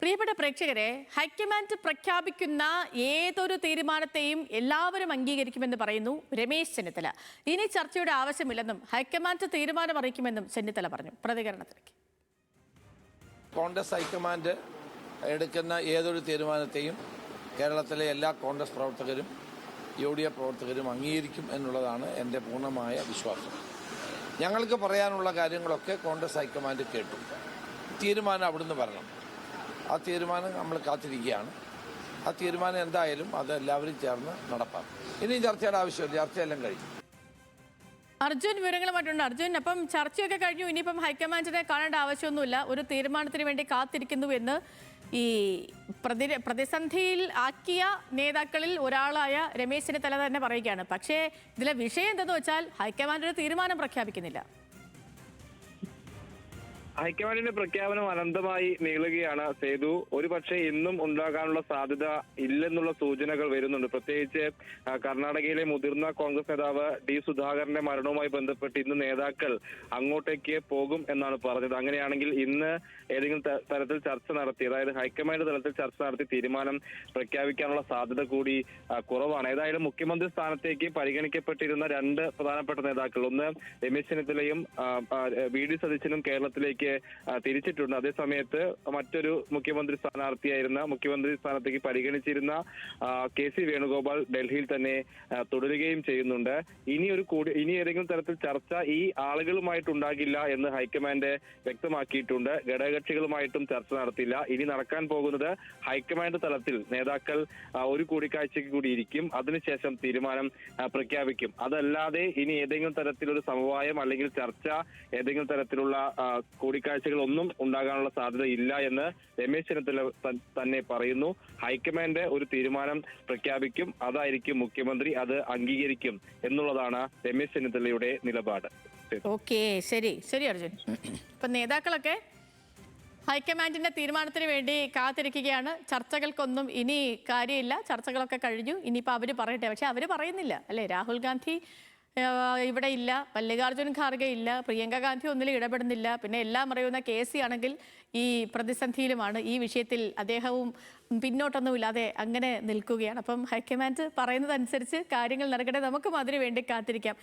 പ്രിയപ്പെട്ട പ്രേക്ഷകരെ, ഹൈക്കമാൻഡ് പ്രഖ്യാപിക്കുന്ന ഏതൊരു തീരുമാനത്തെയും എല്ലാവരും അംഗീകരിക്കുമെന്ന് പറയുന്നു രമേശ് ചെന്നിത്തല. ഇനി ചർച്ചയുടെ ആവശ്യമില്ലെന്നും ഹൈക്കമാൻഡ് തീരുമാനം അറിയിക്കുമെന്നും ചെന്നിത്തല പറഞ്ഞു. പ്രതികരണത്തിലേക്ക്. കോൺഗ്രസ് ഹൈക്കമാൻഡ് എടുക്കുന്ന ഏതൊരു തീരുമാനത്തെയും കേരളത്തിലെ എല്ലാ കോൺഗ്രസ് പ്രവർത്തകരും UDF പ്രവർത്തകരും അംഗീകരിക്കും എന്നുള്ളതാണ് എൻ്റെ പൂർണ്ണമായ വിശ്വാസം. ഞങ്ങൾക്ക് പറയാനുള്ള കാര്യങ്ങളൊക്കെ കോൺഗ്രസ് ഹൈക്കമാൻഡ് കേട്ടു. തീരുമാനം അവിടുന്ന് വരണം. ആ തീരുമാനം നമ്മൾ കാത്തിരിക്കുകയാണ്. ആ തീരുമാനം എന്തായാലും അത് എല്ലാവരും ചേർന്ന് നടപ്പാക്കും. ഇനി ചർച്ചയുടെ ആവശ്യമില്ല, ചർച്ചയെല്ലാം കഴിഞ്ഞു. അർജുൻ വിവരങ്ങളുമായിട്ടുണ്ട്. അർജുൻ, അപ്പം ചർച്ചയൊക്കെ കഴിഞ്ഞു, ഇനിയിപ്പം ഹൈക്കമാൻഡിനെ കാണേണ്ട ആവശ്യമൊന്നുമില്ല, ഒരു തീരുമാനത്തിന് വേണ്ടി കാത്തിരിക്കുന്നു എന്ന് ഈ പ്രതിസന്ധിയിൽ ആക്കിയ നേതാക്കളിൽ ഒരാളായ രമേശ് ചെന്നിത്തല തന്നെ പറയുകയാണ്. പക്ഷേ ഇതിലെ വിഷയം എന്തെന്ന് വെച്ചാൽ ഹൈക്കമാൻഡ് ഒരു തീരുമാനം പ്രഖ്യാപിക്കുന്നില്ല. ഹൈക്കമാൻഡിന്റെ പ്രഖ്യാപനം അനന്തമായി നീളുകയാണ് സേതു. ഒരുപക്ഷെ ഇന്നും ഉണ്ടാകാനുള്ള സാധ്യത ഇല്ലെന്നുള്ള സൂചനകൾ വരുന്നുണ്ട്. പ്രത്യേകിച്ച് കർണാടകയിലെ മുതിർന്ന കോൺഗ്രസ് നേതാവ് D. സുധാകരന്റെ മരണവുമായി ബന്ധപ്പെട്ട് ഇന്ന് നേതാക്കൾ അങ്ങോട്ടേക്ക് പോകും എന്നാണ് പറഞ്ഞത്. അങ്ങനെയാണെങ്കിൽ ഇന്ന് ഏതെങ്കിലും തരത്തിൽ ചർച്ച നടത്തി, അതായത് ഹൈക്കമാൻഡ് തലത്തിൽ ചർച്ച നടത്തി തീരുമാനം പ്രഖ്യാപിക്കാനുള്ള സാധ്യത കൂടി കുറവാണ്. ഏതായാലും മുഖ്യമന്ത്രി സ്ഥാനത്തേക്ക് പരിഗണിക്കപ്പെട്ടിരുന്ന രണ്ട് പ്രധാനപ്പെട്ട നേതാക്കൾ, ഒന്ന് രമേശ് ചെന്നിത്തലയും VD സതീശനും കേരളത്തിലേക്ക് തിരിച്ചിട്ടുണ്ട്. അതേസമയത്ത് മറ്റൊരു മുഖ്യമന്ത്രി സ്ഥാനത്തേക്ക് പരിഗണിച്ചിരുന്ന KC വേണുഗോപാൽ ഡൽഹിയിൽ തന്നെ തുടരുകയും ചെയ്യുന്നുണ്ട്. ഇനി ഏതെങ്കിലും തരത്തിൽ ചർച്ച ഈ ആളുകളുമായിട്ടുണ്ടാകില്ല എന്ന് ഹൈക്കമാൻഡ് വ്യക്തമാക്കിയിട്ടുണ്ട്. ഘടകകക്ഷികളുമായിട്ടും ചർച്ച നടത്തില്ല. ഇനി നടക്കാൻ പോകുന്നത് ഹൈക്കമാൻഡ് തലത്തിൽ നേതാക്കൾ ഒരു കൂടിക്കാഴ്ചയ്ക്ക് കൂടി ഇരിക്കും. അതിനുശേഷം തീരുമാനം പ്രഖ്യാപിക്കും. അതല്ലാതെ ഇനി ഏതെങ്കിലും തരത്തിലൊരു സമവായം അല്ലെങ്കിൽ ചർച്ച, ഏതെങ്കിലും തരത്തിലുള്ള കൂടിക്കാഴ്ചകളൊന്നും ഉണ്ടാകാനുള്ള സാധ്യത ഇല്ല എന്ന് രമേശ് ചെന്നിത്തല തന്നെ പറയുന്നു. ഹൈക്കമാൻഡ് ഒരു തീരുമാനം പ്രഖ്യാപിക്കും, അതായിരിക്കും മുഖ്യമന്ത്രി അത് അംഗീകരിക്കും എന്നുള്ളതാണ് രമേശ് ചെന്നിത്തലയുടെ നിലപാട്. ഓക്കെ, ശരി ശരി അർജുൻ. ഇപ്പൊ നേതാക്കളൊക്കെ ഹൈക്കമാൻഡിന്റെ തീരുമാനത്തിന് വേണ്ടി കാത്തിരിക്കുകയാണ്. ചർച്ചകൾക്കൊന്നും ഇനി കാര്യമില്ല, ചർച്ചകളൊക്കെ കഴിഞ്ഞു, ഇനിയിപ്പോൾ അവർ പറയട്ടെ. പക്ഷെ അവർ പറയുന്നില്ല അല്ലേ. രാഹുൽ ഗാന്ധി ഇവിടെ ഇല്ല, മല്ലികാർജ്ജുൻ ഖാർഗെ ഇല്ല, പ്രിയങ്ക ഗാന്ധി ഒന്നിലും ഇടപെടുന്നില്ല. പിന്നെ എല്ലാം അറിയുന്ന KC ആണെങ്കിൽ ഈ പ്രതിസന്ധിയിലുമാണ്. ഈ വിഷയത്തിൽ അദ്ദേഹവും പിന്നോട്ടൊന്നുമില്ലാതെ അങ്ങനെ നിൽക്കുകയാണ്. അപ്പം ഹൈക്കമാൻഡ് പറയുന്നതനുസരിച്ച് കാര്യങ്ങൾ നടക്കട്ടെ, നമുക്കും അതിനു വേണ്ടി കാത്തിരിക്കാം.